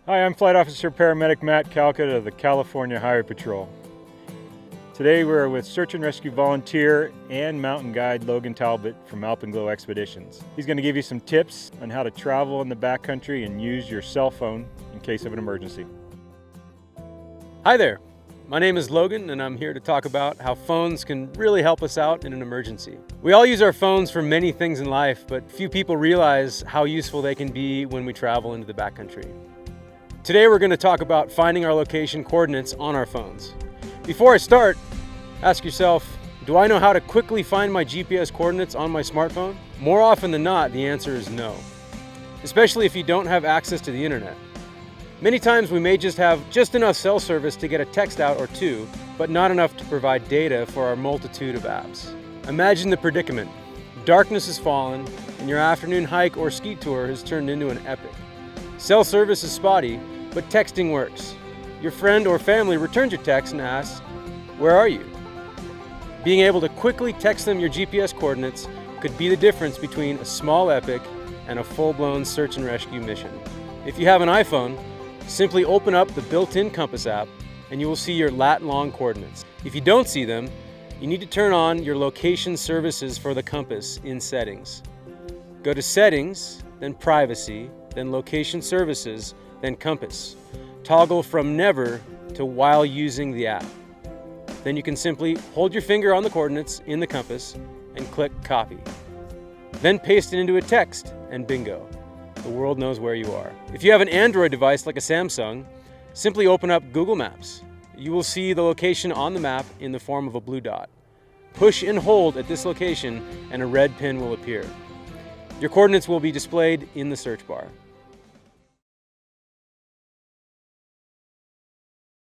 Hi, I'm Flight Officer Paramedic Matt Calcutt of the California Highway Patrol. Today we're with Search and Rescue Volunteer and Mountain Guide Logan Talbott from Alpenglow Expeditions. He's going to give you some tips on how to travel in the backcountry and use your cell phone in case of an emergency. Hi there, my name is Logan and I'm here to talk about how phones can really help us out in an emergency. We all use our phones for many things in life, but few people realize how useful they can be when we travel into the backcountry. Today we're going to talk about finding our location coordinates on our phones. Before I start, ask yourself, do I know how to quickly find my GPS coordinates on my smartphone? More often than not, the answer is no, especially if you don't have access to the internet. Many times we may just have enough cell service to get a text out or two, but not enough to provide data for our multitude of apps. Imagine the predicament. Darkness has fallen, and your afternoon hike or ski tour has turned into an epic. Cell service is spotty, but texting works. Your friend or family returns your text and asks, "Where are you?" Being able to quickly text them your GPS coordinates could be the difference between a small epic and a full-blown search and rescue mission. If you have an iPhone, simply open up the built-in compass app and you will see your lat-long coordinates. If you don't see them, you need to turn on your location services for the compass in Settings. Go to Settings, then Privacy, then Location Services, then Compass. Toggle from Never to While using the app. Then you can simply hold your finger on the coordinates in the compass and click Copy. Then paste it into a text and bingo, the world knows where you are. If you have an Android device like a Samsung, simply open up Google Maps. You will see the location on the map in the form of a blue dot. Push and hold at this location and a red pin will appear. Your coordinates will be displayed in the search bar.